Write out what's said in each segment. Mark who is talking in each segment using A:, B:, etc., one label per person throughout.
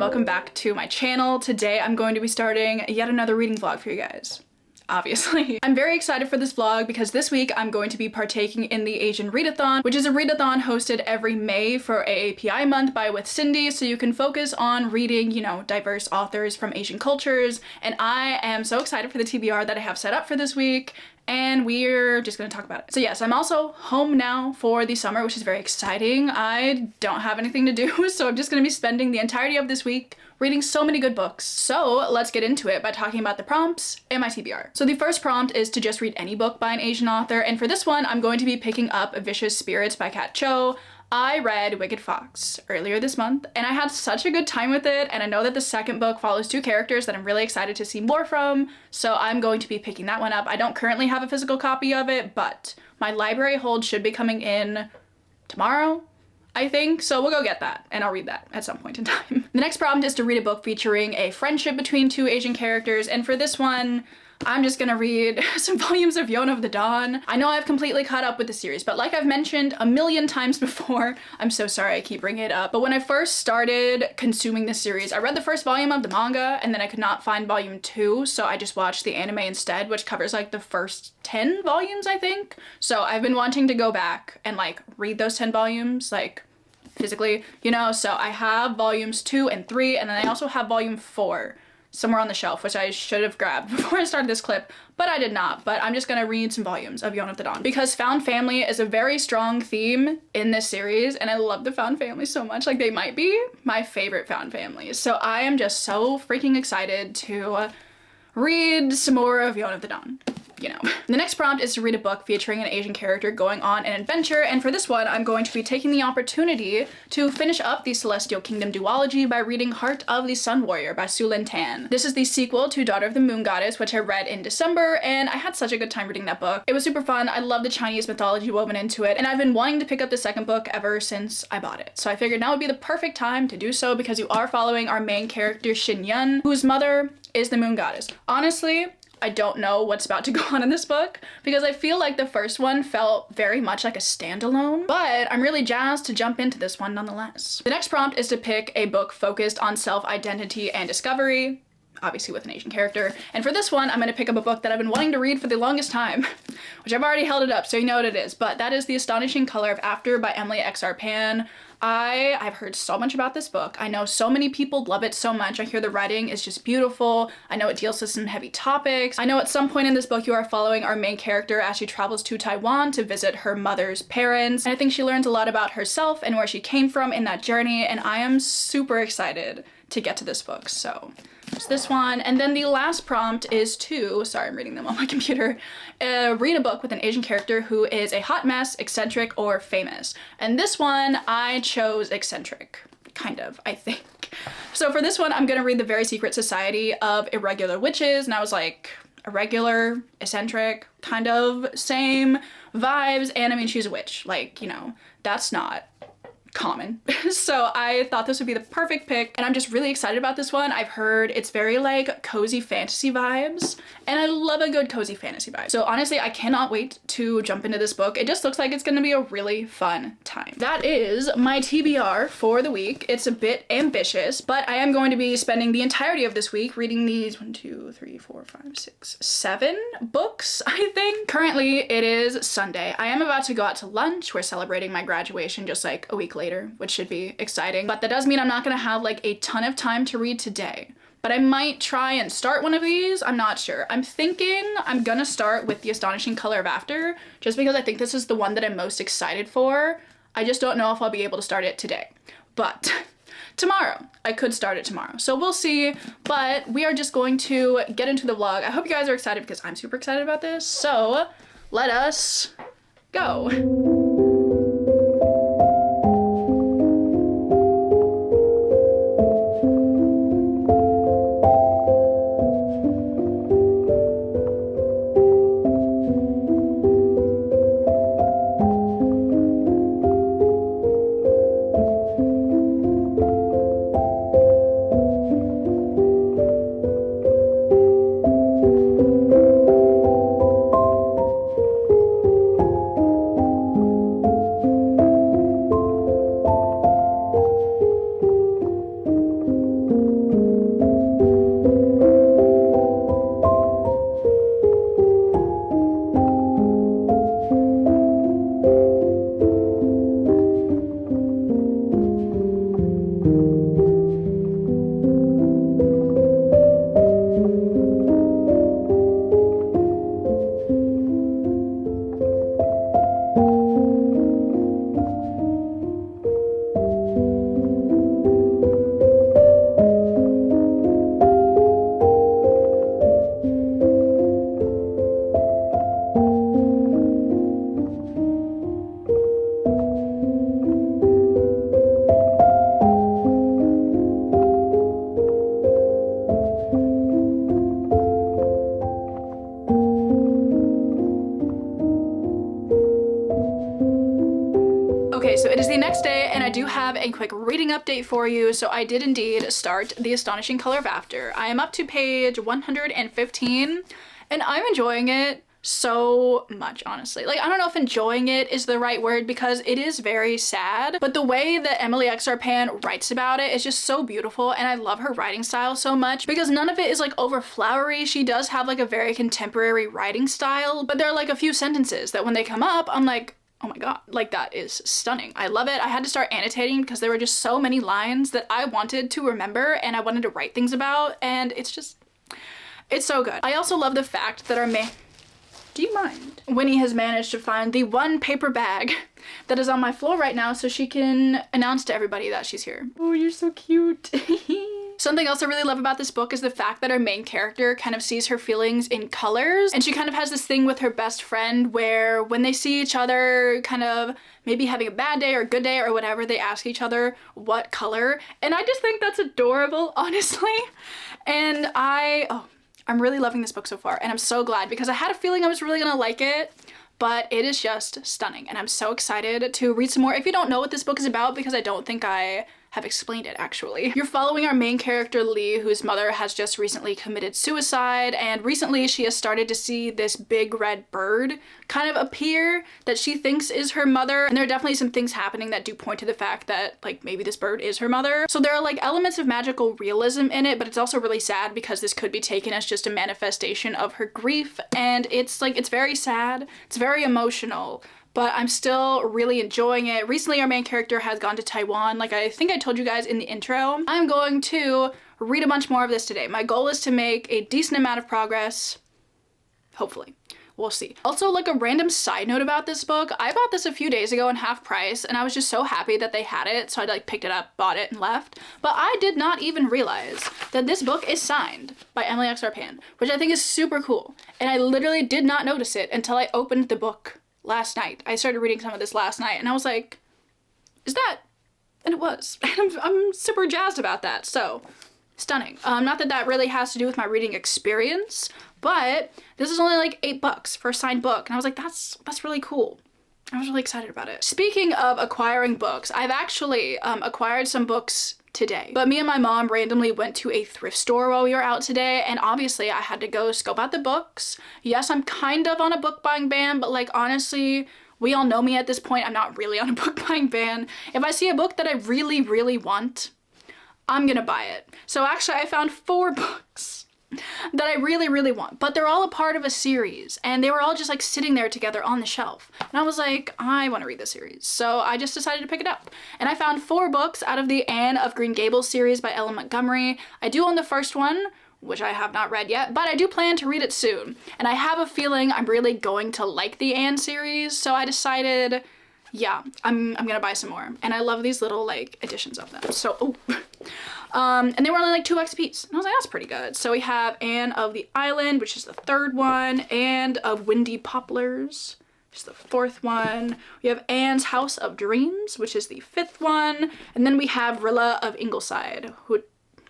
A: welcome back to my channel. Today I'm going to be starting yet another reading vlog for you guys. Obviously. I'm very excited for this vlog because this week I'm going to be partaking in the Asian readathon, which is a readathon hosted every May for AAPI month by With Cindy, so you can focus on reading, you know, diverse authors from Asian cultures. And I am so excited for the TBR that I have set up for this week, and we're just gonna talk about it. So yes, I'm also home now for the summer, which is very exciting. I don't have anything to do, so I'm just gonna be spending the entirety of this week reading so many good books. So let's get into it by talking about the prompts and my TBR. So the first prompt is to just read any book by an Asian author, and for this one, I'm going to be picking up Vicious Spirits by Kat Cho. I read Wicked Fox earlier this month, and I had such a good time with it, and I know that the second book follows two characters that I'm really excited to see more from, so I'm going to be picking that one up. I don't currently have a physical copy of it, but my library hold should be coming in tomorrow, I think, so we'll go get that, and I'll read that at some point in time. The next prompt is to read a book featuring a friendship between two Asian characters, and for this one, I'm just gonna read some volumes of Yona of the Dawn. I know I've completely caught up with the series, but like I've mentioned a million times before, I'm so sorry I keep bringing it up, but when I first started consuming this series, I read the first volume of the manga, and then I could not find volume 2, so I just watched the anime instead, which covers like the first 10 volumes, I think. So I've been wanting to go back and like read those 10 volumes, like physically, you know, so I have volumes 2 and 3, and then I also have volume 4 somewhere on the shelf, which I should have grabbed before I started this clip, but I did not. But I'm just gonna read some volumes of Yona of the Dawn because found family is a very strong theme in this series, and I love the found family so much. Like, they might be my favorite found families. So I am just so freaking excited to read some more of Yona of the Dawn. You know. The next prompt is to read a book featuring an Asian character going on an adventure, and for this one, I'm going to be taking the opportunity to finish up the Celestial Kingdom duology by reading Heart of the Sun Warrior by Su Lin Tan. This is the sequel to Daughter of the Moon Goddess, which I read in December, and I had such a good time reading that book. It was super fun. I love the Chinese mythology woven into it, and I've been wanting to pick up the second book ever since I bought it. So I figured now would be the perfect time to do so because you are following our main character, Shin Yun, whose mother is the Moon Goddess. Honestly, I don't know what's about to go on in this book because I feel like the first one felt very much like a standalone, but I'm really jazzed to jump into this one nonetheless. The next prompt is to pick a book focused on self-identity and discovery, obviously with an Asian character. And for this one, I'm gonna pick up a book that I've been wanting to read for the longest time, which I've already held it up, so you know what it is, but that is The Astonishing Color of After by Emily X.R. Pan. I've heard so much about this book. I know so many people love it so much. I hear the writing is just beautiful. I know it deals with some heavy topics. I know at some point in this book you are following our main character as she travels to Taiwan to visit her mother's parents. And I think she learns a lot about herself and where she came from in that journey, and I am super excited to get to this book. So there's this one, and then the last prompt is to, sorry I'm reading them on my computer, read a book with an Asian character who is a hot mess, eccentric, or famous. And this one, I chose eccentric, kind of, I think. So for this one, I'm gonna read The Very Secret Society of Irregular Witches, and I was like, irregular, eccentric, kind of same vibes, and I mean, she's a witch, like, you know, that's not common. So I thought this would be the perfect pick, and I'm just really excited about this one. I've heard it's very like cozy fantasy vibes, and I love a good cozy fantasy vibe. So honestly, I cannot wait to jump into this book. It just looks like it's gonna be a really fun time. That is my TBR for the week. It's a bit ambitious, but I am going to be spending the entirety of this week reading these 1, 2, 3, 4, 5, 6, 7 books, I think. Currently, it is Sunday. I am about to go out to lunch. We're celebrating my graduation just like a week later, which should be exciting, but that does mean I'm not gonna have like a ton of time to read today. But I might try and start one of these, I'm not sure. I'm thinking I'm gonna start with The Astonishing Color of After, just because I think this is the one that I'm most excited for. I just don't know if I'll be able to start it today. But tomorrow, I could start it tomorrow. So we'll see, but we are just going to get into the vlog. I hope you guys are excited because I'm super excited about this. So let us go. do have a quick reading update for you. So I did indeed start The Astonishing Color of After. I am up to page 115 and I'm enjoying it so much, honestly. Like, I don't know if enjoying it is the right word because it is very sad, but the way that Emily X. Arpan writes about it is just so beautiful, and I love her writing style so much because none of it is like over flowery. She does have like a very contemporary writing style, but there are like a few sentences that when they come up, I'm like, oh my god, like that is stunning. I love it. I had to start annotating because there were just so many lines that I wanted to remember and I wanted to write things about, and it's so good. I also love the fact that do you mind? Winnie has managed to find the one paper bag that is on my floor right now so she can announce to everybody that she's here. Oh, you're so cute. Something else I really love about this book is the fact that our main character kind of sees her feelings in colors, and she kind of has this thing with her best friend where when they see each other kind of maybe having a bad day or a good day or whatever, they ask each other what color, and I just think that's adorable, honestly. And I'm really loving this book so far, and I'm so glad because I had a feeling I was really gonna like it, but it is just stunning, and I'm so excited to read some more. If you don't know what this book is about, because I don't think I have explained it actually. You're following our main character Lee, whose mother has just recently committed suicide, and recently she has started to see this big red bird kind of appear that she thinks is her mother, and there are definitely some things happening that do point to the fact that like maybe this bird is her mother. So there are like elements of magical realism in it, but it's also really sad because this could be taken as just a manifestation of her grief, and it's very sad, it's very emotional, but I'm still really enjoying it. Recently, our main character has gone to Taiwan, like I think I told you guys in the intro. I'm going to read a bunch more of this today. My goal is to make a decent amount of progress, hopefully. We'll see. Also, like a random side note about this book, I bought this a few days ago in half price, and I was just so happy that they had it, so I like picked it up, bought it, and left. But I did not even realize that this book is signed by Emily X. Arpan, which I think is super cool. And I literally did not notice it until I opened the book last night. I started reading some of this last night and I was like, is that? And it was. And I'm super jazzed about that. So stunning. Not that that really has to do with my reading experience, but this is only like $8 for a signed book. And I was like, that's really cool. I was really excited about it. Speaking of acquiring books, I've actually acquired some books today. But me and my mom randomly went to a thrift store while we were out today, and obviously I had to go scope out the books. Yes, I'm kind of on a book buying ban, but like honestly, we all know me at this point, I'm not really on a book buying ban. If I see a book that I really, really want, I'm gonna buy it. So actually I found 4 books that I really, really want, but they're all a part of a series, and they were all just like sitting there together on the shelf. And I was like, I want to read this series. So I just decided to pick it up. And I found 4 books out of the Anne of Green Gables series by Ellen Montgomery. I do own the first one, which I have not read yet, but I do plan to read it soon. And I have a feeling I'm really going to like the Anne series, so I decided, yeah, I'm gonna buy some more. And I love these little like editions of them. So, and they were only like $2 a piece. And I was like, that's pretty good. So we have Anne of the Island, which is the 3rd one, and of Windy Poplars, which is the 4th one. We have Anne's House of Dreams, which is the 5th one. And then we have Rilla of Ingleside,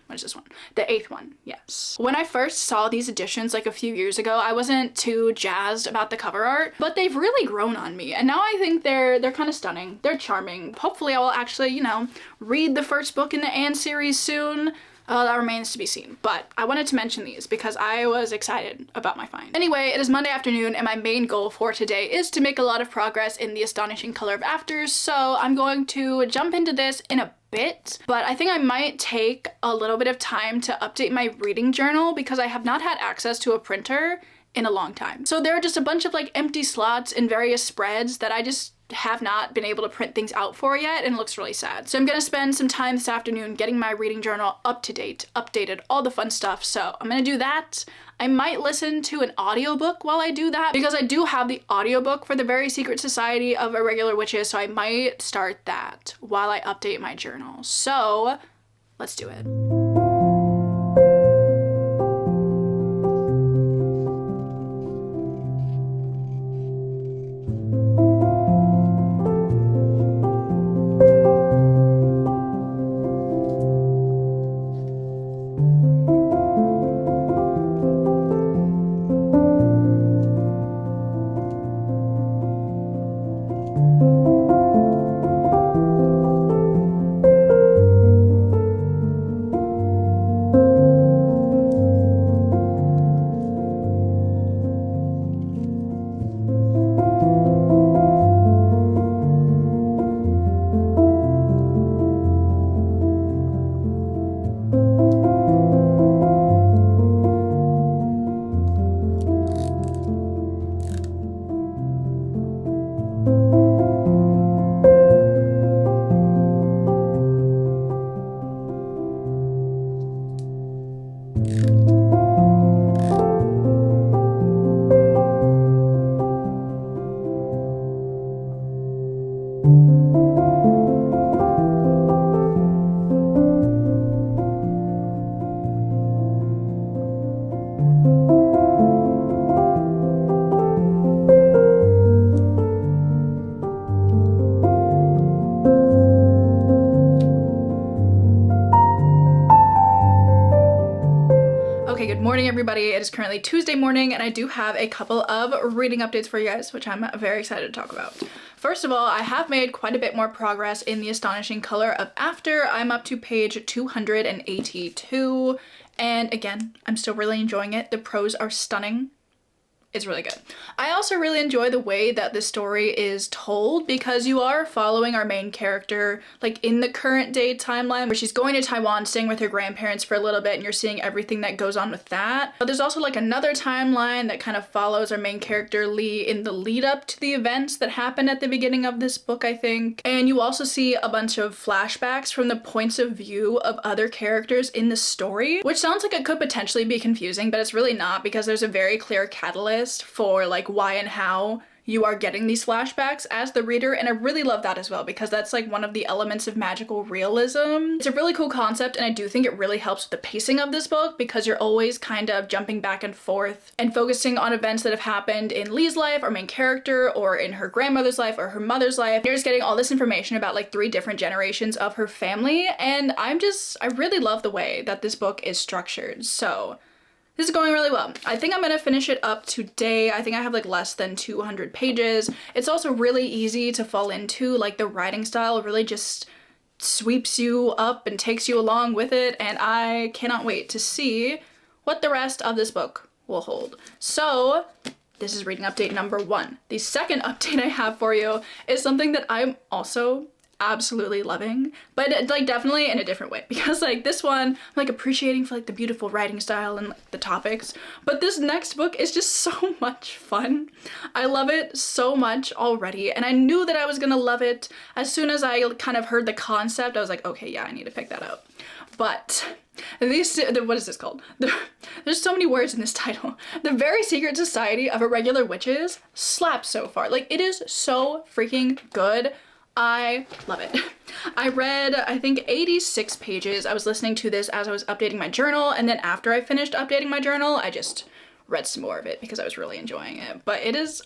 A: what is this one? The 8th one, yes. When I first saw these editions like a few years ago, I wasn't too jazzed about the cover art, but they've really grown on me. And now I think they're kind of stunning. They're charming. Hopefully I will actually, you know, read the first book in the Anne series soon. That remains to be seen, but I wanted to mention these because I was excited about my find. Anyway, it is Monday afternoon and my main goal for today is to make a lot of progress in The Astonishing Color of After, so I'm going to jump into this in a bit, but I think I might take a little bit of time to update my reading journal because I have not had access to a printer in a long time. So there are just a bunch of like empty slots in various spreads that I just have not been able to print things out for yet, and it looks really sad. So I'm gonna spend some time this afternoon getting my reading journal up to date, updated, all the fun stuff. So I'm gonna do that. I might listen to an audiobook while I do that because I do have the audiobook for The Very Secret Society of Irregular Witches, so I might start that while I update my journal. So let's do it. morning, everybody. It is currently Tuesday morning, and I do have a couple of reading updates for you guys, which I'm very excited to talk about. First of all, I have made quite a bit more progress in The Astonishing Color of After. I'm up to page 282, and again, I'm still really enjoying it. The prose are stunning. It's really good. I also really enjoy the way that this story is told, because you are following our main character like in the current day timeline where she's going to Taiwan, staying with her grandparents for a little bit, and you're seeing everything that goes on with that. But there's also like another timeline that kind of follows our main character Lee in the lead up to the events that happen at the beginning of this book, I think. And you also see a bunch of flashbacks from the points of view of other characters in the story, which sounds like it could potentially be confusing, but it's really not, because there's a very clear catalyst for like why and how you are getting these flashbacks as the reader, and I really love that as well, because that's like one of the elements of magical realism. It's a really cool concept, and I do think it really helps with the pacing of this book, because you're always kind of jumping back and forth and focusing on events that have happened in Lee's life, our main character, or in her grandmother's life or her mother's life. You're just getting all this information about like 3 different generations of her family, and I really love the way that this book is structured. So this is going really well. I think I'm gonna finish it up today. I think I have like less than 200 pages. It's also really easy to fall into, like the writing style really just sweeps you up and takes you along with it, and I cannot wait to see what the rest of this book will hold. So this is reading update number 1. The second update I have for you is something that I'm also absolutely loving, but like definitely in a different way, because like this one I'm like appreciating for like the beautiful writing style and like the topics, but this next book is just so much fun. I love it so much already, and I knew that I was gonna love it as soon as I kind of heard the concept. I was like, okay, yeah, I need to pick that up. But what is this called? There's so many words in this title. The Very Secret Society of Irregular Witches slaps so far. Like, it is so freaking good. I love it. I read, I think, 86 pages. I was listening to this as I was updating my journal, and then after I finished updating my journal, I just read some more of it because I was really enjoying it. But it is,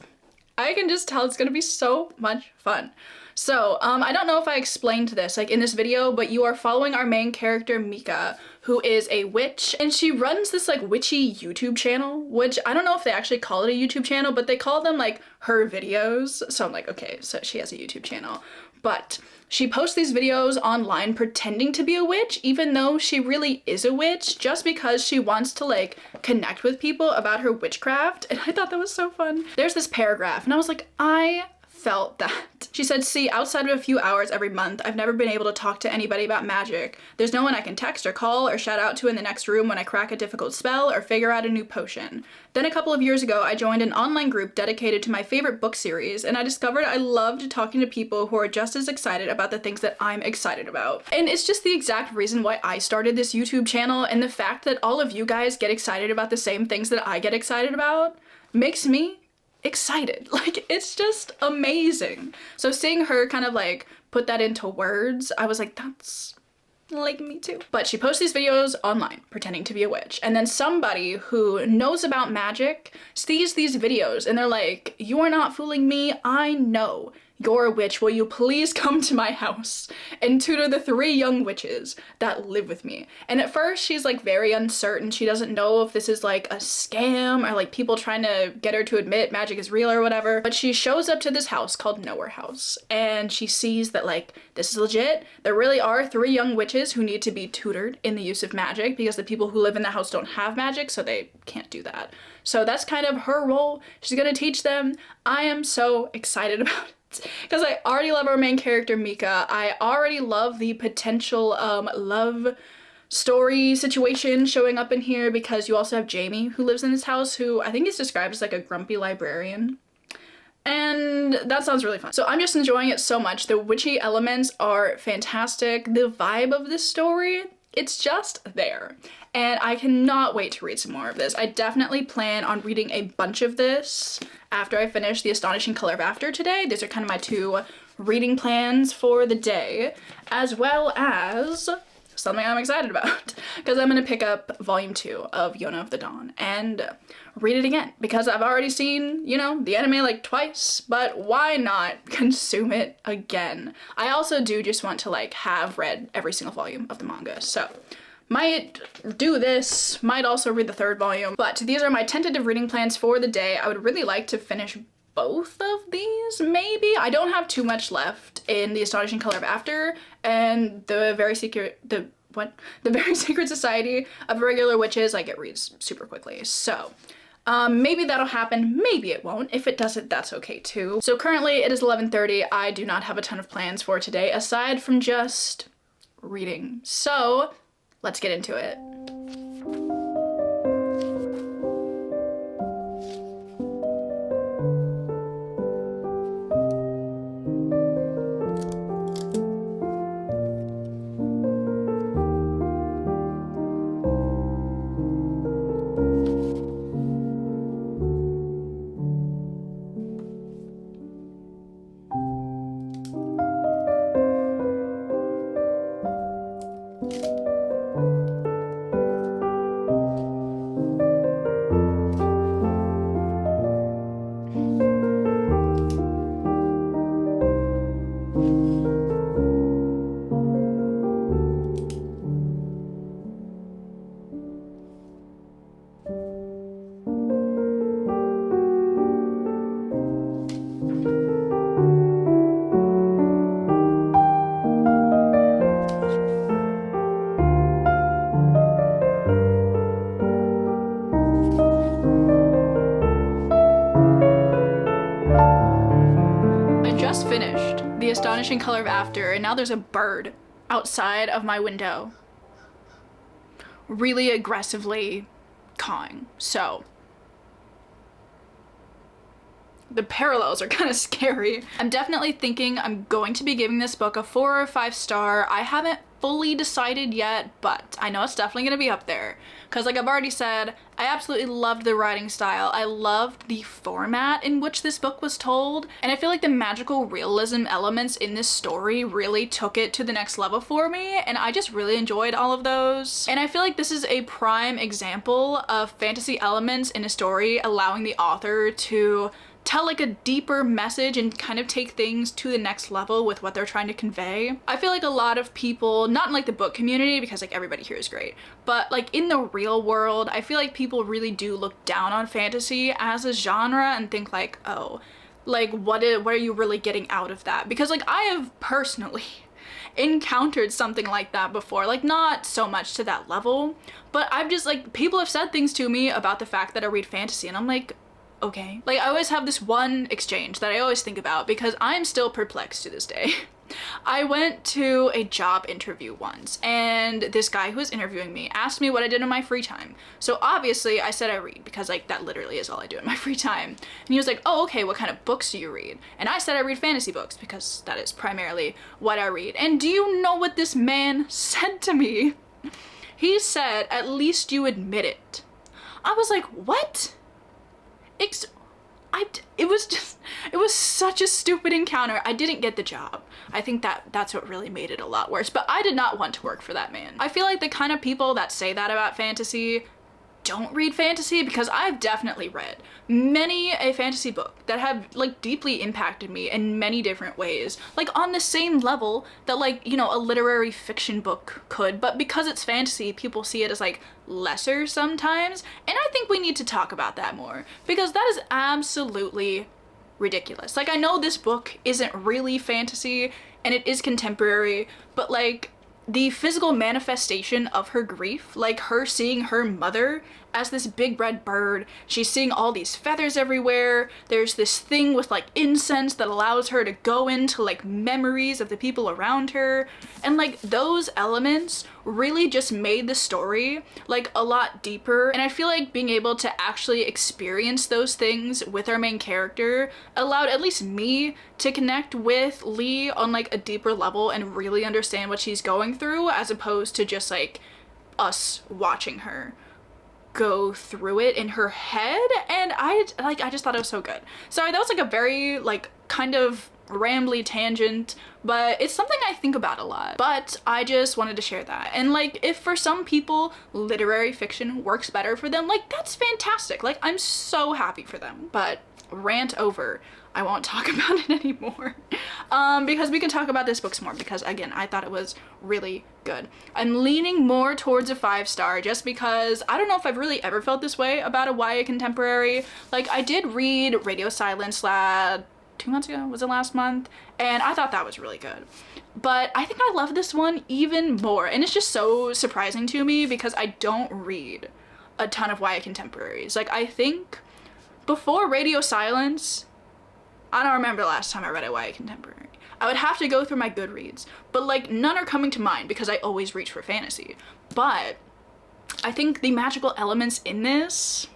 A: I can just tell it's gonna be so much fun. So, I don't know if I explained this like in this video, but you are following our main character Mika, who is a witch, and she runs this like witchy YouTube channel, which I don't know if they actually call it a YouTube channel, but they call them like her videos. So I'm like, okay, so she has a YouTube channel. But she posts these videos online pretending to be a witch, even though she really is a witch, just because she wants to like connect with people about her witchcraft. And I thought that was so fun. There's this paragraph, and I was like, I felt that. She said, see, outside of a few hours every month, I've never been able to talk to anybody about magic. There's no one I can text or call or shout out to in the next room when I crack a difficult spell or figure out a new potion. Then a couple of years ago, I joined an online group dedicated to my favorite book series, and I discovered I loved talking to people who are just as excited about the things that I'm excited about. And it's just the exact reason why I started this YouTube channel, and the fact that all of you guys get excited about the same things that I get excited about makes me excited. Like, it's just amazing. So seeing her kind of like put that into words, I was like, that's like me too. But she posts these videos online pretending to be a witch, and then somebody who knows about magic sees these videos and they're like, you are not fooling me, I know you're a witch. Will you please come to my house and tutor the 3 young witches that live with me? And at first she's like very uncertain. She doesn't know if this is like a scam or like people trying to get her to admit magic is real or whatever. But she shows up to this house called Nowhere House, and she sees that like this is legit. There really are 3 young witches who need to be tutored in the use of magic, because the people who live in the house don't have magic, so they can't do that. So that's kind of her role. She's gonna teach them. I am so excited about it, because I already love our main character Mika. I already love the potential love story situation showing up in here, because you also have Jamie, who lives in this house, who I think is described as like a grumpy librarian. And that sounds really fun. So I'm just enjoying it so much. The witchy elements are fantastic. The vibe of this story, it's just there. And I cannot wait to read some more of this. I definitely plan on reading a bunch of this after I finish The Astonishing Color of After today. These are kind of my 2 reading plans for the day, as well as something I'm excited about, because I'm gonna pick up volume 2 of Yona of the Dawn and read it again, because I've already seen, you know, the anime like twice, but why not consume it again? I also do just want to like have read every single volume of the manga, so Might do this, might also read the 3rd volume, but these are my tentative reading plans for the day. I would really like to finish both of these, maybe. I don't have too much left in The Astonishing Color of After and the Very Secret Society of Irregular Witches. Like, it reads super quickly, so maybe that'll happen, maybe it won't. If it doesn't, that's okay too. So currently it is 11:30. I do not have a ton of plans for today aside from just reading. So let's get into it. Finished The Astonishing Color of After, and now there's a bird outside of my window really aggressively cawing. So the parallels are kind of scary. I'm definitely thinking I'm going to be giving this book a 4 or 5 star. I haven't fully decided yet, but I know it's definitely gonna be up there. Because like I've already said, I absolutely loved the writing style. I loved the format in which this book was told. And I feel like the magical realism elements in this story really took it to the next level for me. And I just really enjoyed all of those. And I feel like this is a prime example of fantasy elements in a story allowing the author to tell like a deeper message and kind of take things to the next level with what they're trying to convey. I feel like a lot of people, not in like the book community because like everybody here is great, but like in the real world, I feel like people really do look down on fantasy as a genre and think like, oh, like what are you really getting out of that? Because like I have personally encountered something like that before, like not so much to that level, but I've just like, people have said things to me about the fact that I read fantasy and I'm like, okay. Like I always have this one exchange that I always think about because I'm still perplexed to this day. I went to a job interview once and this guy who was interviewing me asked me what I did in my free time. So obviously I said I read because like that literally is all I do in my free time. And he was like, oh, okay, what kind of books do you read? And I said I read fantasy books because that is primarily what I read. And do you know what this man said to me? He said, at least you admit it. I was like, what? It was such a stupid encounter. I didn't get the job. I think that's what really made it a lot worse, but I did not want to work for that man. I feel like the kind of people that say that about fantasy don't read fantasy, because I've definitely read many a fantasy book that have like deeply impacted me in many different ways, like on the same level that like, you know, a literary fiction book could, but because it's fantasy, people see it as like lesser sometimes, and I think we need to talk about that more, because that is absolutely ridiculous. Like I know this book isn't really fantasy and it is contemporary, but like the physical manifestation of her grief, like her seeing her mother as this big red bird, she's seeing all these feathers everywhere, there's this thing with like incense that allows her to go into like memories of the people around her, and like those elements really just made the story like a lot deeper. And I feel like being able to actually experience those things with our main character allowed at least me to connect with Lee on like a deeper level and really understand what she's going through, as opposed to just like us watching her go through it in her head. And I just thought it was so good. Sorry, that was like a very like kind of rambly tangent, but it's something I think about a lot. But I just wanted to share that. And like, if for some people literary fiction works better for them, like that's fantastic. Like I'm so happy for them. But rant over. I won't talk about it anymore because we can talk about this book some more, because again, I thought it was really good. I'm leaning more towards a 5-star just because I don't know if I've really ever felt this way about a YA contemporary. Like, I did read Radio Silence 2 months ago, was it last month? And I thought that was really good. But I think I love this one even more, and it's just so surprising to me because I don't read a ton of YA contemporaries. Like, I think before Radio Silence, I don't remember the last time I read a YA contemporary. I would have to go through my Goodreads, but like none are coming to mind because I always reach for fantasy. But I think the magical elements in this,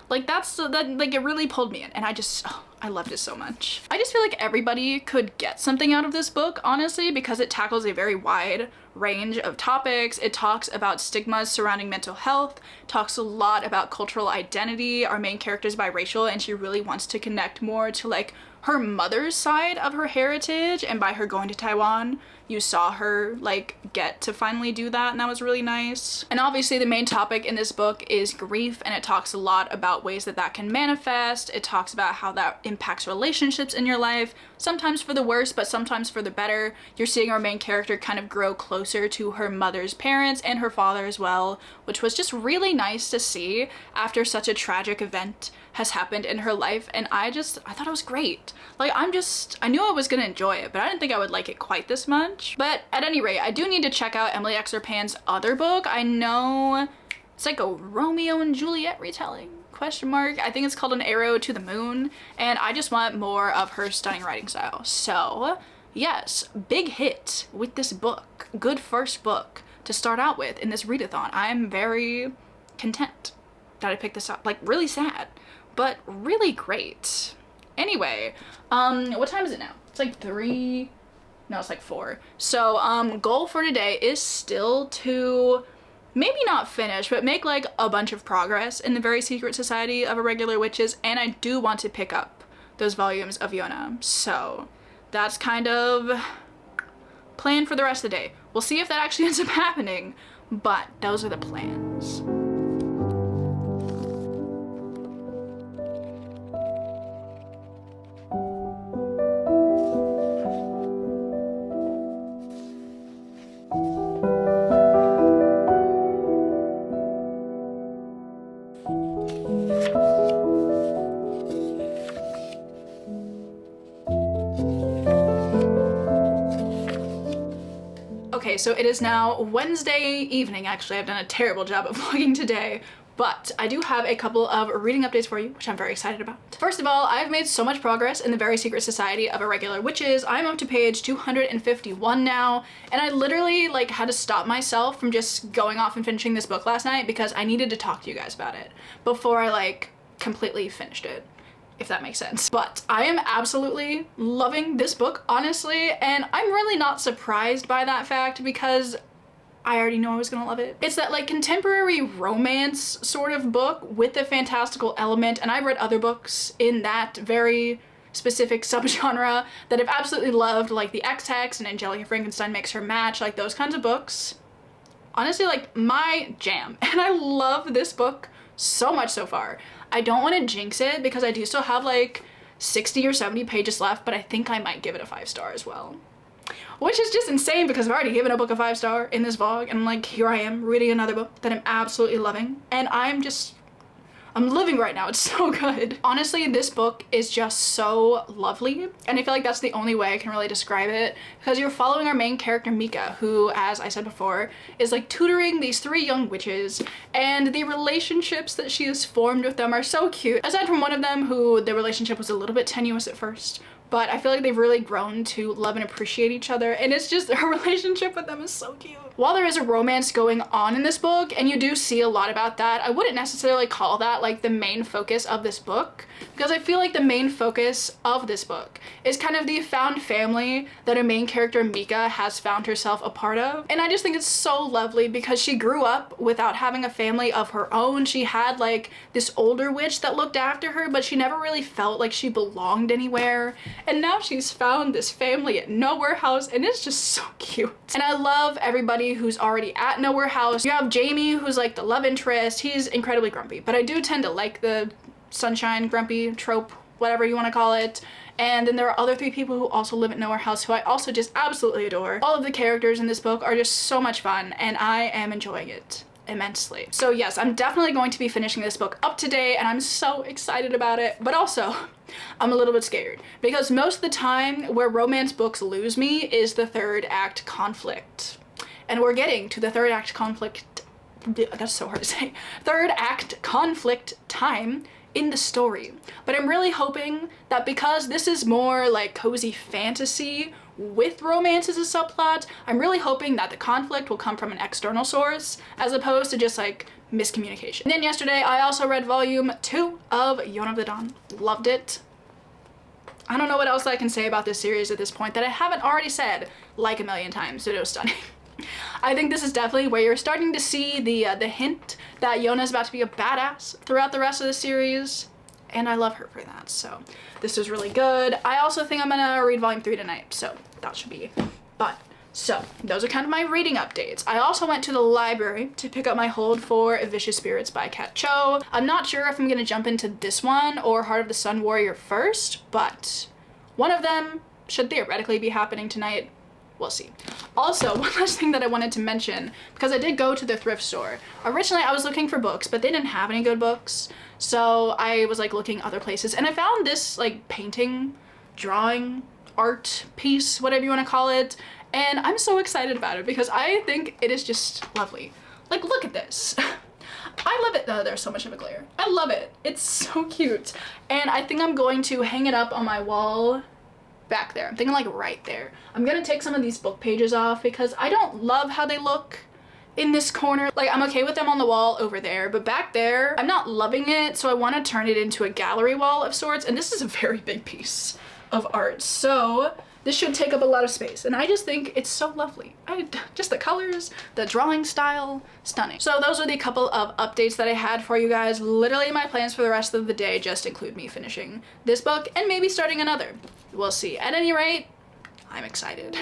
A: like that like it really pulled me in, and I loved it so much. I just feel like everybody could get something out of this book, honestly, because it tackles a very wide range of topics. It talks about stigmas surrounding mental health, talks a lot about cultural identity. Our main character is biracial, and she really wants to connect more to like her mother's side of her heritage, and by her going to Taiwan, you saw her like get to finally do that, and that was really nice. And obviously the main topic in this book is grief, and it talks a lot about ways that that can manifest. It talks about how that impacts relationships in your life, sometimes for the worse, but sometimes for the better. You're seeing our main character kind of grow closer to her mother's parents and her father as well, which was just really nice to see after such a tragic event has happened in her life. And I thought it was great. Like, I knew I was gonna enjoy it, but I didn't think I would like it quite this much. But at any rate, I do need to check out Emily Exarpan's other book. I know it's like a Romeo and Juliet retelling, question mark. I think it's called An Arrow to the Moon, and I just want more of her stunning writing style. So yes, big hit with this book. Good first book to start out with in this readathon. I'm very content that I picked this up. Like, really sad, but really great. Anyway, what time is it now? It's like 3, no, it's like 4. So goal for today is still to maybe not finish, but make like a bunch of progress in the Very Secret Society of Irregular Witches, and I do want to pick up those volumes of Yona. So that's kind of plan for the rest of the day. We'll see if that actually ends up happening, but those are the plans. Okay, so it is now Wednesday evening. Actually, I've done a terrible job of vlogging today, but I do have a couple of reading updates for you, which I'm very excited about. First of all, I've made so much progress in the Very Secret Society of Irregular Witches. I'm up to page 251 now, and I literally like had to stop myself from just going off and finishing this book last night because I needed to talk to you guys about it before I like completely finished it, if that makes sense. But I am absolutely loving this book, honestly, and I'm really not surprised by that fact because I already know I was gonna love it. It's that like contemporary romance sort of book with a fantastical element, and I've read other books in that very specific subgenre that I've absolutely loved, like The X-Hex and Angelica Frankenstein Makes Her Match, like those kinds of books. Honestly, like my jam, and I love this book so much so far. I don't want to jinx it because I do still have like 60 or 70 pages left, but I think I might give it a 5-star as well. Which is just insane because I've already given a book a 5-star in this vlog, and like here I am reading another book that I'm absolutely loving, and I'm living right now. It's so good. Honestly, this book is just so lovely, and I feel like that's the only way I can really describe it, because you're following our main character Mika, who, as I said before, is like tutoring these 3 young witches, and the relationships that she has formed with them are so cute. Aside from one of them, who the relationship was a little bit tenuous at first, but I feel like they've really grown to love and appreciate each other, and it's just, her relationship with them is so cute. While there is a romance going on in this book, and you do see a lot about that, I wouldn't necessarily call that like the main focus of this book, because I feel like the main focus of this book is kind of the found family that our main character Mika has found herself a part of. And I just think it's so lovely because she grew up without having a family of her own. She had like this older witch that looked after her, but she never really felt like she belonged anywhere. And now she's found this family at Nowhere House, and it's just so cute. And I love everybody who's already at Nowhere House. You have Jamie, who's like the love interest. He's incredibly grumpy, but I do tend to like the sunshine grumpy trope whatever you want to call it. And then there are other 3 people who also live at Nowhere House who I also just absolutely adore. All of the characters in this book are just so much fun, and I am enjoying it immensely. So yes, I'm definitely going to be finishing this book up today, and I'm so excited about it. But also, I'm a little bit scared because most of the time where romance books lose me is the 3rd act conflict. And we're getting to the 3rd act conflict, that's so hard to say, 3rd act conflict time in the story. But I'm really hoping that because this is more like cozy fantasy with romance as a subplot, I'm really hoping that the conflict will come from an external source as opposed to just like miscommunication. And then yesterday I also read volume 2 of readathon. Loved it. I don't know what else I can say about this series at this point that I haven't already said like a million times, so it was stunning. I think this is definitely where you're starting to see the hint that Yona's about to be a badass throughout the rest of the series, and I love her for that, so this is really good. I also think I'm gonna read volume 3 tonight, so that should be fun. So those are kind of my reading updates. I also went to the library to pick up my hold for Vicious Spirits by Kat Cho. I'm not sure if I'm gonna jump into this one or Heart of the Sun Warrior first, but one of them should theoretically be happening tonight. We'll see. Also, one last thing that I wanted to mention, because I did go to the thrift store. Originally, I was looking for books, but they didn't have any good books. So I was like looking other places, and I found this like painting, drawing, art piece, whatever you want to call it. And I'm so excited about it because I think it is just lovely. Like, look at this. I love it. Oh, there's so much of a glare. I love it. It's so cute. And I think I'm going to hang it up on my wall back there. I'm thinking like right there. I'm gonna take some of these book pages off because I don't love how they look in this corner. Like, I'm okay with them on the wall over there, but back there, I'm not loving it, so I want to turn it into a gallery wall of sorts, and this is a very big piece of art, so this should take up a lot of space, and I just think it's so lovely. Just the colors, the drawing style, stunning. So those are the couple of updates that I had for you guys. Literally my plans for the rest of the day just include me finishing this book and maybe starting another. We'll see. At any rate, I'm excited.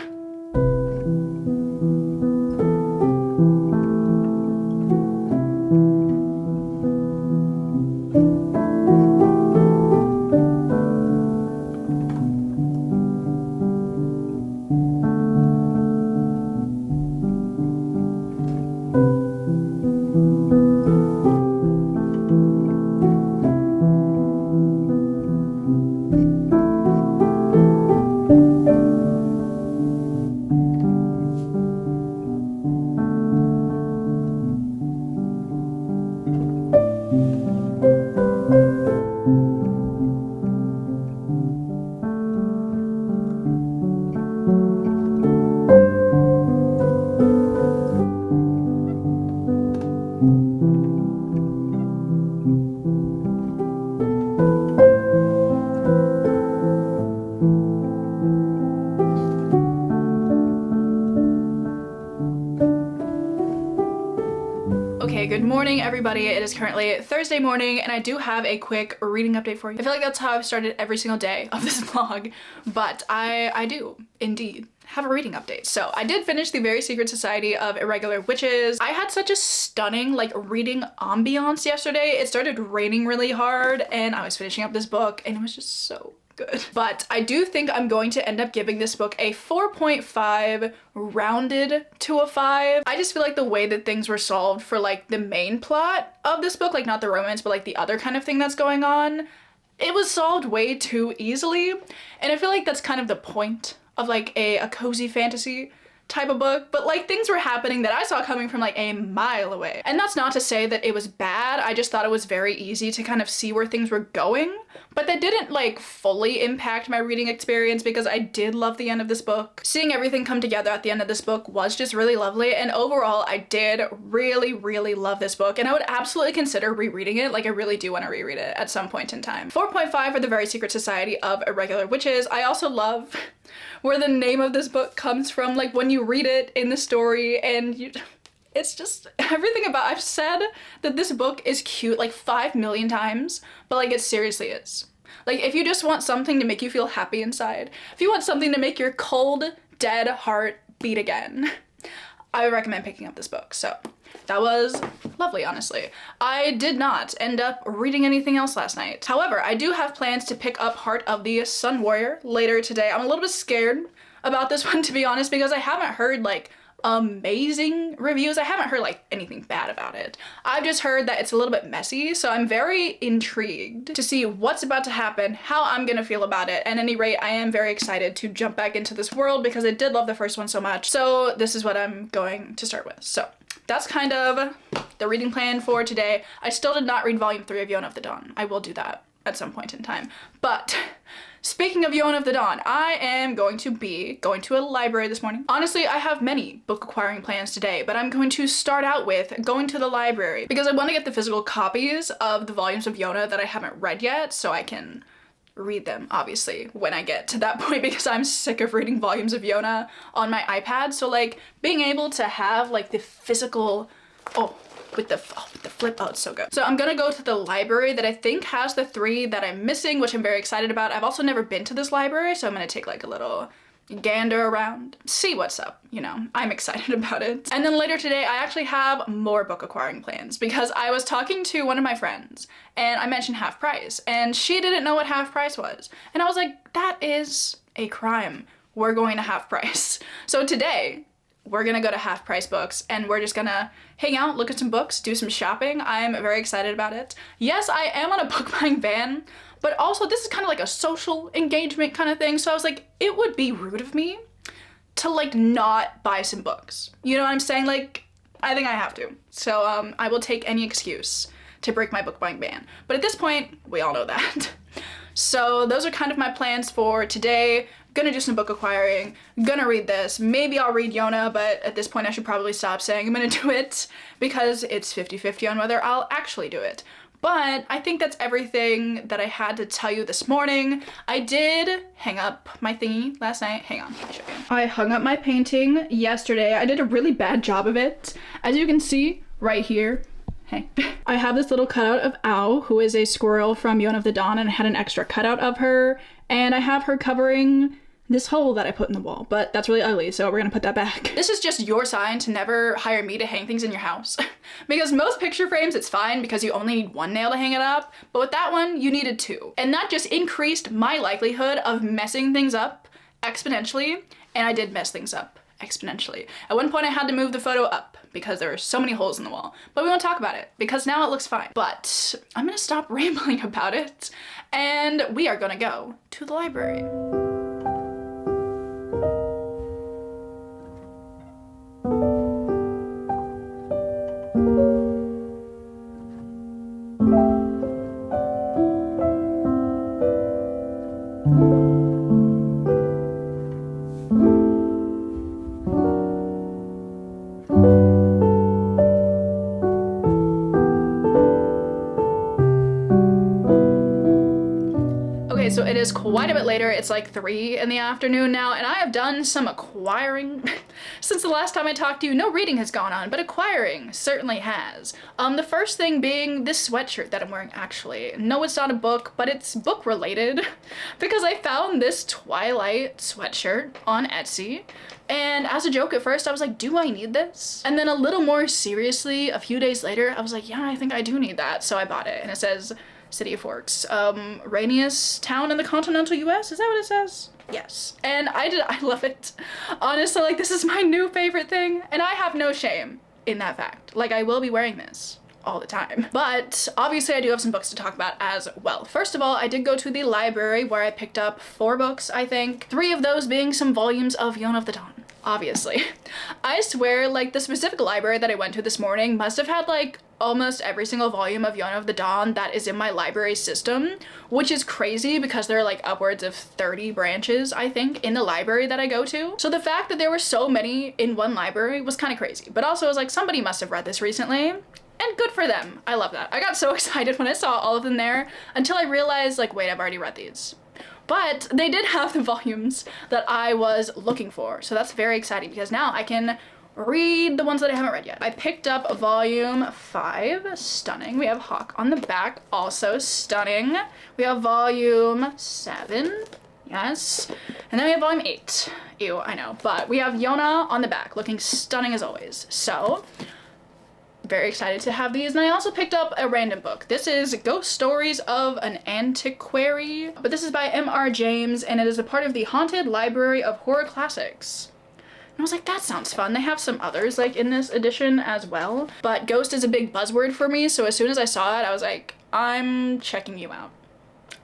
A: Okay, good morning everybody. It is currently Thursday morning and I do have a quick reading update for you. I feel like that's how I've started every single day of this vlog, but I do indeed have a reading update. So I did finish The Very Secret Society of Irregular Witches. I had such a stunning like reading ambiance yesterday. It started raining really hard and I was finishing up this book and it was just so good. But I do think I'm going to end up giving this book a 4.5 rounded to a 5. I just feel like the way that things were solved for like the main plot of this book, like not the romance, but like the other kind of thing that's going on, it was solved way too easily. And I feel like that's kind of the point of like a cozy fantasy type of book, but like things were happening that I saw coming from like a mile away. And that's not to say that it was bad, I just thought it was very easy to kind of see where things were going, but that didn't like fully impact my reading experience because I did love the end of this book. Seeing everything come together at the end of this book was just really lovely, and overall I did really love this book and I would absolutely consider rereading it. Like I really do want to reread it at some point in time. 4.5 for The Very Secret Society of Irregular Witches. I also love where the name of this book comes from, like when you read it in the story and it's just everything about, I've said that this book is cute like 5 million times, but like it seriously is. Like if you just want something to make you feel happy inside, if you want something to make your cold, dead heart beat again, I would recommend picking up this book. So That was lovely, honestly. I did not end up reading anything else last night. However, I do have plans to pick up Heart of the Sun Warrior later today. I'm a little bit scared about this one, to be honest, because I haven't heard like amazing reviews. I haven't heard like anything bad about it. I've just heard that it's a little bit messy, so I'm very intrigued to see what's about to happen, how I'm gonna feel about it. At any rate, I am very excited to jump back into this world because I did love the first one so much. So this is what I'm going to start with. So that's kind of the reading plan for today. I still did not read volume 3 of Yona of the Dawn. I will do that at some point in time. But speaking of Yona of the Dawn, I am going to be going to a library this morning. Honestly, I have many book acquiring plans today, but I'm going to start out with going to the library because I want to get the physical copies of the volumes of Yona that I haven't read yet so I can read them, obviously, when I get to that point, because I'm sick of reading volumes of Yona on my iPad. So like being able to have like the physical, with the flip, oh, it's so good. So I'm gonna go to the library that I think has the 3 that I'm missing, which I'm very excited about. I've also never been to this library, so I'm gonna take like a little gander around, see what's up, you know. I'm excited about it. And then later today, I actually have more book acquiring plans because I was talking to one of my friends and I mentioned Half Price and she didn't know what Half Price was. And I was like, that is a crime. We're going to Half Price. So today, we're gonna go to Half Price Books and we're just gonna hang out, look at some books, do some shopping. I'm very excited about it. Yes, I am on a book buying ban, but also this is kind of like a social engagement kind of thing. So I was like, it would be rude of me to like not buy some books. You know what I'm saying? Like, I think I have to. So I will take any excuse to break my book buying ban. But at this point, we all know that. So those are kind of my plans for today. Gonna do some book acquiring, gonna read this. Maybe I'll read Yona, but at this point I should probably stop saying I'm gonna do it because it's 50-50 on whether I'll actually do it. But I think that's everything that I had to tell you this morning. I did hang up my thingy last night. Hang on, I'll show you. I hung up my painting yesterday. I did a really bad job of it. As you can see right here, hey. I have this little cutout of Ao, who is a squirrel from Yona of the Dawn, and I had an extra cutout of her, and I have her covering this hole that I put in the wall, but that's really ugly, so we're gonna put that back. This is just your sign to never hire me to hang things in your house. Because most picture frames, it's fine because you only need 1 nail to hang it up, but with that one, you needed 2. And that just increased my likelihood of messing things up exponentially, and I did mess things up exponentially. At one point I had to move the photo up because there were so many holes in the wall, but we won't talk about it because now it looks fine. But I'm gonna stop rambling about it, and we are gonna go to the library. So it is quite a bit later. It's like 3 in the afternoon now, and I have done some acquiring since the last time I talked to you. No reading has gone on, but acquiring certainly has. The first thing being this sweatshirt that I'm wearing, actually. No, it's not a book, but it's book related because I found this Twilight sweatshirt on Etsy. And as a joke at first, I was like, do I need this? And then a little more seriously, a few days later, I was like, yeah, I think I do need that. So I bought it, and it says City of Forks, rainiest town in the continental US, is that what it says? Yes. And I love it. Honestly, like, this is my new favorite thing, and I have no shame in that fact. Like, I will be wearing this all the time. But obviously I do have some books to talk about as well. First of all, I did go to the library where I picked up 4 books, I think. 3 of those being some volumes of Yona of the Dawn. Obviously. I swear, like, the specific library that I went to this morning must have had, like, almost every single volume of Yona of the Dawn that is in my library system, which is crazy because there are, like, upwards of 30 branches, I think, in the library that I go to. So the fact that there were so many in one library was kind of crazy. But also, I was like, somebody must have read this recently, and good for them. I love that. I got so excited when I saw all of them there until I realized, like, wait, I've already read these. But they did have the volumes that I was looking for, so that's very exciting because now I can read the ones that I haven't read yet. I picked up volume 5, stunning. We have Hawk on the back, also stunning. We have volume 7, yes. And then we have volume 8, ew, I know. But we have Yona on the back, looking stunning as always. So very excited to have these. And I also picked up a random book. This is Ghost Stories of an Antiquary, but this is by M.R. James, and it is a part of the Haunted Library of Horror Classics. And I was like, that sounds fun. They have some others like in this edition as well, but ghost is a big buzzword for me, so as soon as I saw it, I was like, I'm checking you out.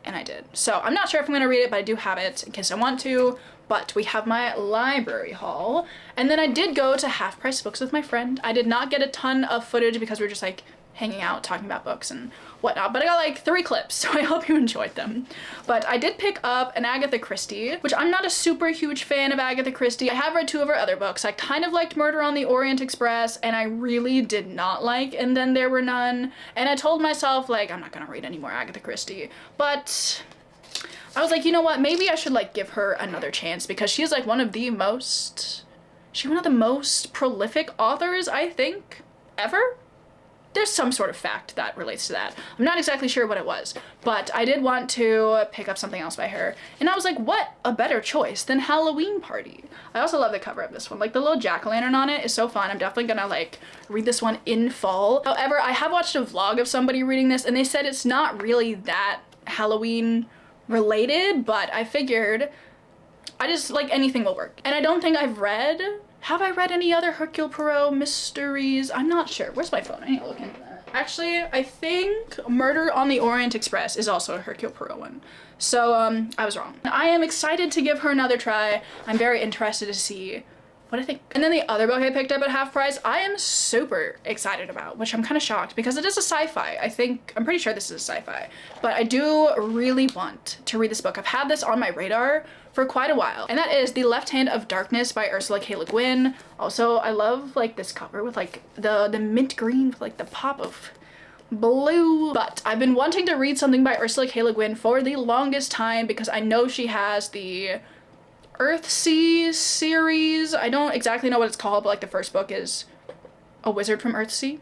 A: And I did. So I'm not sure if I'm gonna read it, but I do have it in case I want to. But we have my library haul. And then I did go to Half Price Books with my friend. I did not get a ton of footage because we were just like hanging out, talking about books and whatnot, but I got like 3 clips, so I hope you enjoyed them. But I did pick up an Agatha Christie, which I'm not a super huge fan of Agatha Christie. I have read 2 of her other books. I kind of liked Murder on the Orient Express, and I really did not like And Then There Were None. And I told myself, like, I'm not gonna read any more Agatha Christie, but I was like, you know what, maybe I should like give her another chance, because she's like one of the most prolific authors, I think, ever. There's some sort of fact that relates to that. I'm not exactly sure what it was, but I did want to pick up something else by her. And I was like, what a better choice than Halloween Party. I also love the cover of this one. Like the little jack-o'-lantern on it is so fun. I'm definitely gonna like read this one in fall. However, I have watched a vlog of somebody reading this and they said it's not really that Halloween related, but I figured I just like anything will work. And I don't think have I read any other Hercule Poirot mysteries? I'm not sure. Where's my phone? I need to look into that. Actually, I think Murder on the Orient Express is also a Hercule Poirot one. So, I was wrong. I am excited to give her another try. I'm very interested to see what I think. And then the other book I picked up at half price, I am super excited about, which I'm kind of shocked because it is a sci-fi. I'm pretty sure this is a sci-fi, but I do really want to read this book. I've had this on my radar for quite a while, and that is The Left Hand of Darkness by Ursula K. Le Guin. Also, I love like this cover with like the mint green with like the pop of blue. But I've been wanting to read something by Ursula K. Le Guin for the longest time because I know she has the Earthsea series. I don't exactly know what it's called, but like the first book is A Wizard from Earthsea.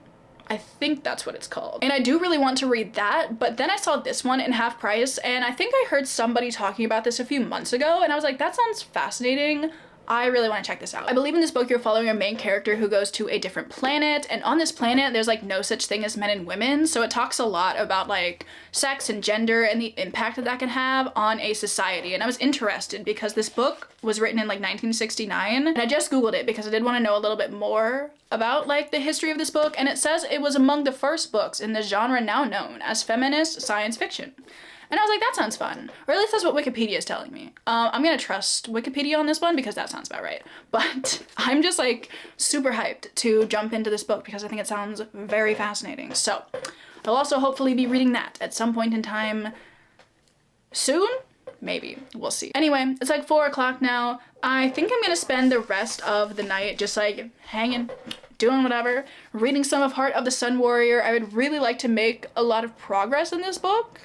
A: I think that's what it's called. And I do really want to read that, but then I saw this one in half price, and I think I heard somebody talking about this a few months ago, and I was like, that sounds fascinating. I really want to check this out. I believe in this book you're following a main character who goes to a different planet, and on this planet there's like no such thing as men and women, so it talks a lot about like sex and gender and the impact that that can have on a society. And I was interested because this book was written in like 1969, and I just googled it because I did want to know a little bit more about like the history of this book, and it says it was among the first books in the genre now known as feminist science fiction. And I was like, that sounds fun. Or at least that's what Wikipedia is telling me. I'm gonna trust Wikipedia on this one because that sounds about right. But I'm just like super hyped to jump into this book because I think it sounds very fascinating. So I'll also hopefully be reading that at some point in time soon. Maybe, we'll see. Anyway, it's like 4 o'clock now. I think I'm gonna spend the rest of the night just like hanging, doing whatever, reading some of Heart of the Sun Warrior. I would really like to make a lot of progress in this book.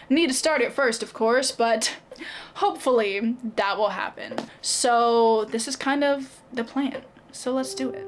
A: Need to start it first, of course, but hopefully that will happen. So this is kind of the plan. So let's do it.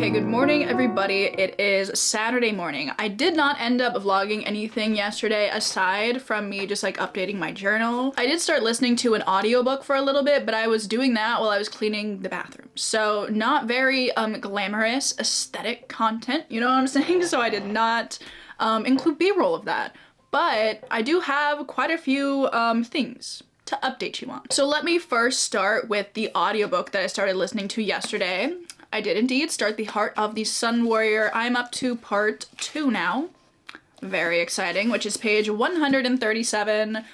A: Okay, good morning everybody. It is Saturday morning. I did not end up vlogging anything yesterday aside from me just like updating my journal. I did start listening to an audiobook for a little bit, but I was doing that while I was cleaning the bathroom. So not very glamorous aesthetic content, you know what I'm saying? So I did not include B-roll of that. But I do have quite a few things to update you on. So let me first start with the audiobook that I started listening to yesterday. I did indeed start The Heart of the Sun Warrior. I'm up to part 2 now. Very exciting, which is page 137.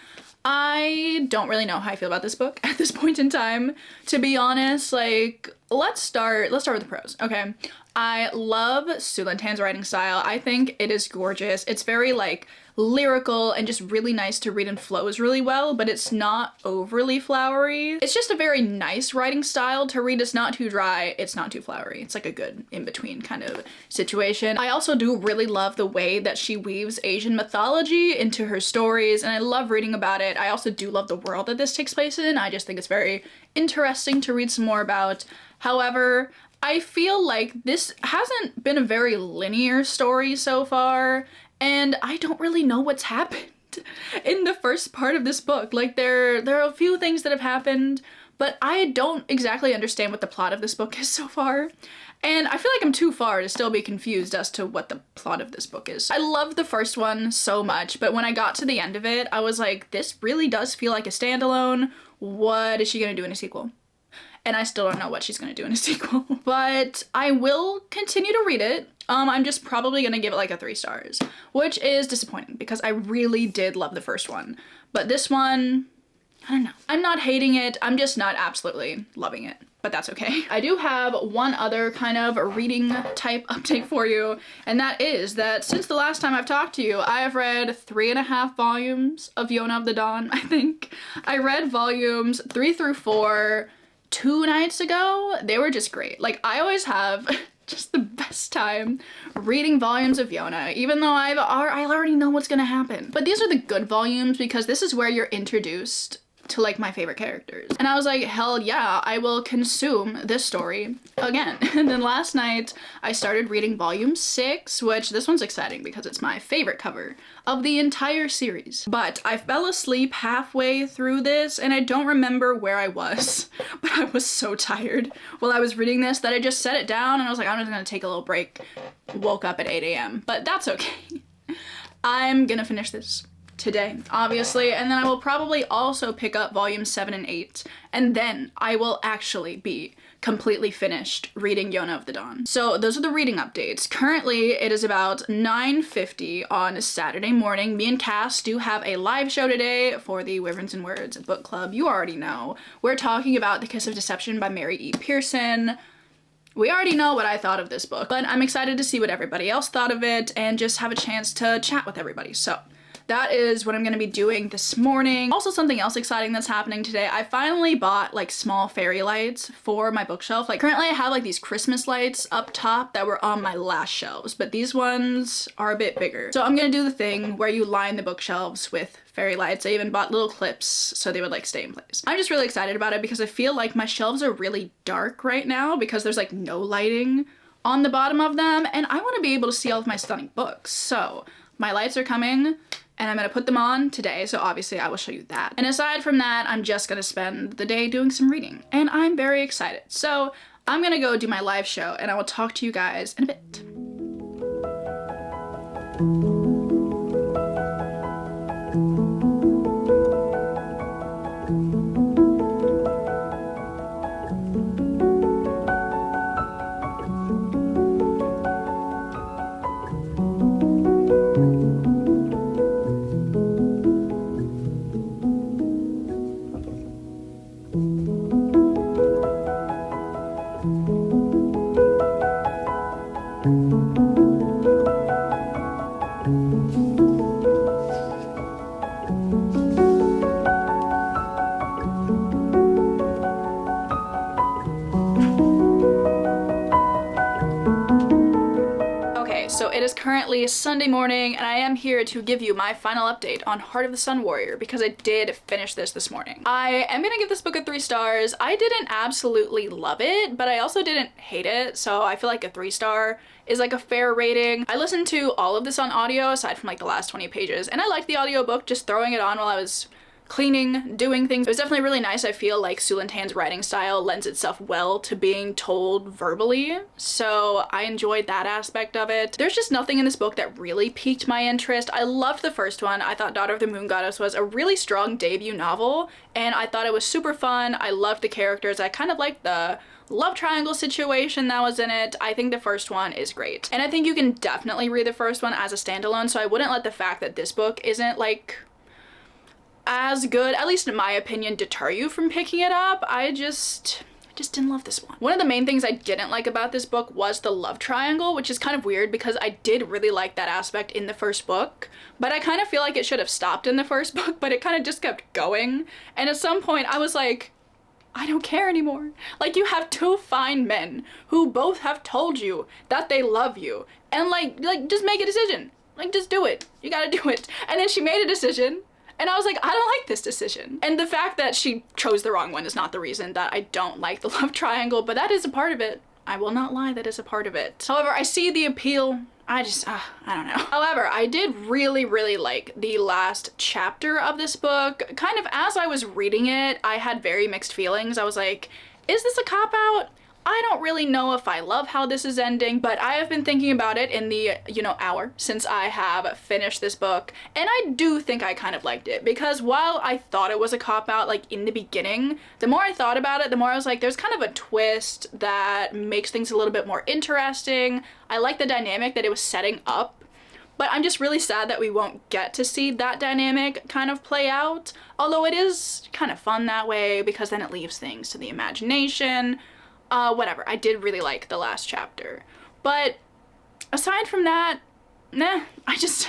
A: I don't really know how I feel about this book at this point in time, to be honest. Like, let's start with the prose, okay? I love Sulantan's writing style. I think it is gorgeous. It's very like lyrical and just really nice to read and flows really well, but it's not overly flowery. It's just a very nice writing style to read. It's not too dry, it's not too flowery. It's like a good in-between kind of situation. I also do really love the way that she weaves Asian mythology into her stories, and I love reading about it. I also do love the world that this takes place in. I just think it's very interesting to read some more about. However, I feel like this hasn't been a very linear story so far, and I don't really know what's happened in the first part of this book. Like, there are a few things that have happened, but I don't exactly understand what the plot of this book is so far. And I feel like I'm too far to still be confused as to what the plot of this book is. I loved the first one so much, but when I got to the end of it, I was like, this really does feel like a standalone. What is she gonna do in a sequel? And I still don't know what she's gonna do in a sequel. But I will continue to read it. I'm just probably gonna give it like a 3 stars, which is disappointing because I really did love the first one. But this one, I don't know. I'm not hating it, I'm just not absolutely loving it, but that's okay. I do have one other kind of reading type update for you, and that is that since the last time I've talked to you, I have read 3.5 volumes of Yona of the Dawn, I think. I read volumes 3 through 4 2 nights ago. They were just great. Like, I always have just the best time reading volumes of Yona, even though I already know what's gonna happen. But these are the good volumes because this is where you're introduced to like my favorite characters. And I was like, hell yeah, I will consume this story again. And then last night I started reading volume 6, which this one's exciting because it's my favorite cover of the entire series. But I fell asleep halfway through this and I don't remember where I was, but I was so tired while I was reading this that I just set it down and I was like, I'm just gonna take a little break. Woke up at 8 a.m. But that's okay. I'm gonna finish this today, obviously, and then I will probably also pick up volumes 7 and 8, and then I will actually be completely finished reading Yona of the Dawn. So those are the reading updates. Currently, it is about 9:50 on Saturday morning. Me and Cass do have a live show today for the Wyverns and Words book club. You already know. We're talking about The Kiss of Deception by Mary E. Pearson. We already know what I thought of this book, but I'm excited to see what everybody else thought of it and just have a chance to chat with everybody. So that is what I'm gonna be doing this morning. Also, something else exciting that's happening today. I finally bought like small fairy lights for my bookshelf. Like, currently I have like these Christmas lights up top that were on my last shelves, but these ones are a bit bigger. So I'm gonna do the thing where you line the bookshelves with fairy lights. I even bought little clips so they would like stay in place. I'm just really excited about it because I feel like my shelves are really dark right now because there's like no lighting on the bottom of them, and I want to be able to see all of my stunning books. So my lights are coming and I'm gonna put them on today, so obviously I will show you that. And aside from that, I'm just gonna spend the day doing some reading, and I'm very excited. So I'm gonna go do my live show, and I will talk to you guys in a bit. so it is currently Sunday morning and I am here to give you my final update on Heart of the Sun Warrior because I did finish this morning. I am gonna give this book a 3 stars. I didn't absolutely love it, but I also didn't hate it, so I feel like a 3-star is like a fair rating. I listened to all of this on audio aside from like the last 20 pages, and I liked the audiobook, just throwing it on while I was cleaning, doing things. It was definitely really nice. I feel like Sulantan's writing style lends itself well to being told verbally, so I enjoyed that aspect of it. There's just nothing in this book that really piqued my interest. I loved the first one. I thought Daughter of the Moon Goddess was a really strong debut novel, and I thought it was super fun. I loved the characters. I kind of liked the love triangle situation that was in it. I think the first one is great. And I think you can definitely read the first one as a standalone, so I wouldn't let the fact that this book isn't like as good, at least in my opinion, deter you from picking it up. I just didn't love this one. One of the main things I didn't like about this book was the love triangle, which is kind of weird because I did really like that aspect in the first book, but I kind of feel like it should have stopped in the first book, but it kind of just kept going. And at some point I was like, I don't care anymore. Like, you have 2 fine men who both have told you that they love you, and like just make a decision. Like, just do it. You gotta do it. And then she made a decision, and I was like, I don't like this decision. And the fact that she chose the wrong one is not the reason that I don't like the love triangle, but that is a part of it. I will not lie, that is a part of it. However, I see the appeal. I don't know. However, I did really like the last chapter of this book. Kind of as I was reading it, I had very mixed feelings. I was like, is this a cop-out? I don't really know if I love how this is ending, but I have been thinking about it in the, hour since I have finished this book, and I do think I kind of liked it, because while I thought it was a cop-out, like, in the beginning, the more I thought about it, the more I was like, there's kind of a twist that makes things a little bit more interesting. I like the dynamic that it was setting up, but I'm just really sad that we won't get to see that dynamic kind of play out, although it is kind of fun that way, because then it leaves things to the imagination. Whatever, I did really like the last chapter. But aside from that, nah, I just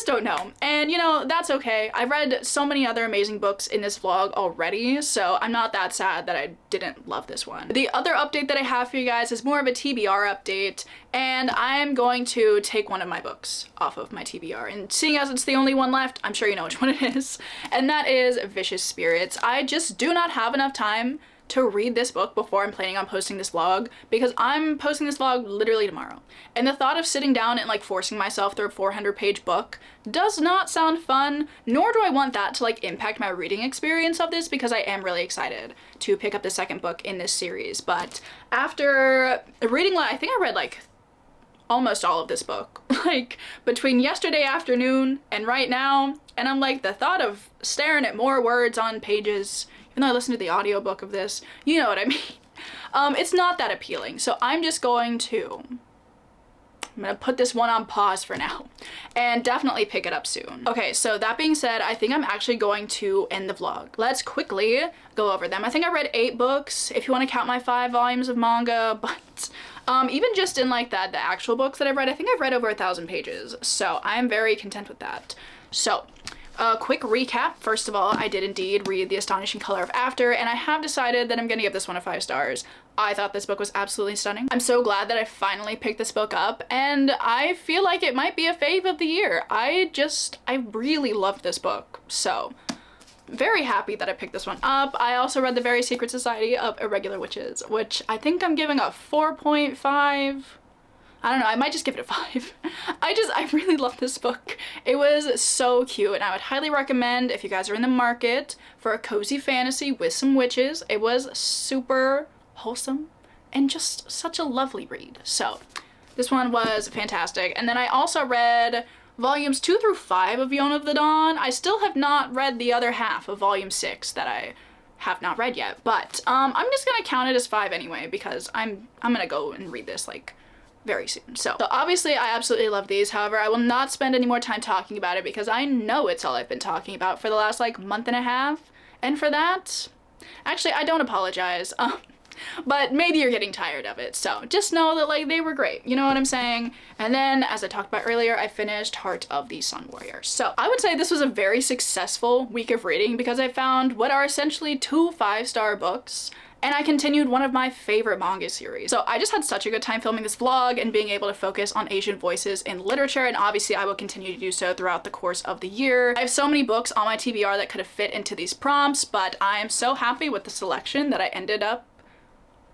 A: don't know. And that's okay. I read so many other amazing books in this vlog already, so I'm not that sad that I didn't love this one. The other update that I have for you guys is more of a TBR update, and I'm going to take one of my books off of my TBR. And seeing as it's the only one left, I'm sure you know which one it is. And that is Vicious Spirits. I just do not have enough time to read this book before I'm planning on posting this vlog, because I'm posting this vlog literally tomorrow. And the thought of sitting down and like forcing myself through a 400-page book does not sound fun, nor do I want that to like impact my reading experience of this, because I am really excited to pick up the second book in this series. But after reading, I think I read like almost all of this book, like between yesterday afternoon and right now, and I'm like, the thought of staring at more words on pages, even though I listened to the audiobook of this, you know what I mean. It's not that appealing, so I'm gonna put this one on pause for now and definitely pick it up soon. Okay, so that being said, I think I'm actually going to end the vlog. Let's quickly go over them. I think I read 8 books, if you want to count my 5 volumes of manga, but even just in like the actual books that I've read, I think I've read over 1,000 pages, so I'm very content with that. So, a quick recap. First of all, I did indeed read The Astonishing Color of After, and I have decided that I'm gonna give this one a 5 stars. I thought this book was absolutely stunning. I'm so glad that I finally picked this book up, and I feel like it might be a fave of the year. I really loved this book, so very happy that I picked this one up. I also read The Very Secret Society of Irregular Witches, which I think I'm giving a 4.5. I don't know, I might just give it a 5. I really love this book. It was so cute, and I would highly recommend if you guys are in the market for a cozy fantasy with some witches. It was super wholesome and just such a lovely read. So this one was fantastic. And then I also read volumes 2 through 5 of Yona of the Dawn. I still have not read the other half of volume 6 that I have not read yet, but I'm just gonna count it as 5 anyway, because I'm gonna go and read this like very soon. So obviously I absolutely love these. However, I will not spend any more time talking about it, because I know it's all I've been talking about for the last like month and a half. And for that, actually, I don't apologize. But maybe you're getting tired of it. So just know that like they were great. You know what I'm saying? And then, as I talked about earlier, I finished Heart of the Sun Warrior. So I would say this was a very successful week of reading, because I found what are essentially 2 5-star books and I continued one of my favorite manga series. So I just had such a good time filming this vlog and being able to focus on Asian voices in literature, and obviously I will continue to do so throughout the course of the year. I have so many books on my TBR that could have fit into these prompts, but I am so happy with the selection that I ended up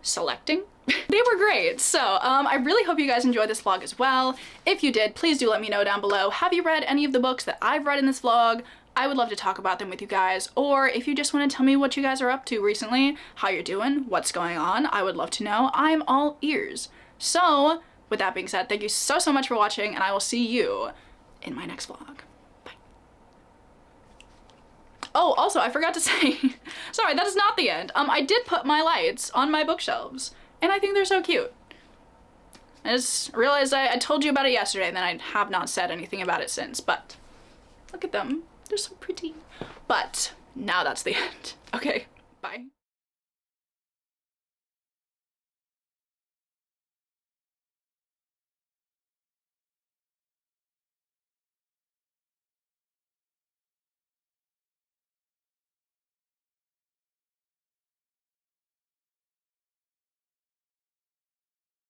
A: selecting. They were great. So I really hope you guys enjoyed this vlog as well. If you did, please do let me know down below. Have you read any of the books that I've read in this vlog? I would love to talk about them with you guys. Or if you just want to tell me what you guys are up to recently, how you're doing, what's going on, I would love to know. I'm all ears. So with that being said, thank you so much for watching, and I will see you in my next vlog. Bye. Oh, also, I forgot to say, sorry, that is not the end. I did put my lights on my bookshelves, and I think they're so cute. I just realized I told you about it yesterday, and then I have not said anything about it since, but look at them. They're so pretty. But now that's the end. Okay, bye.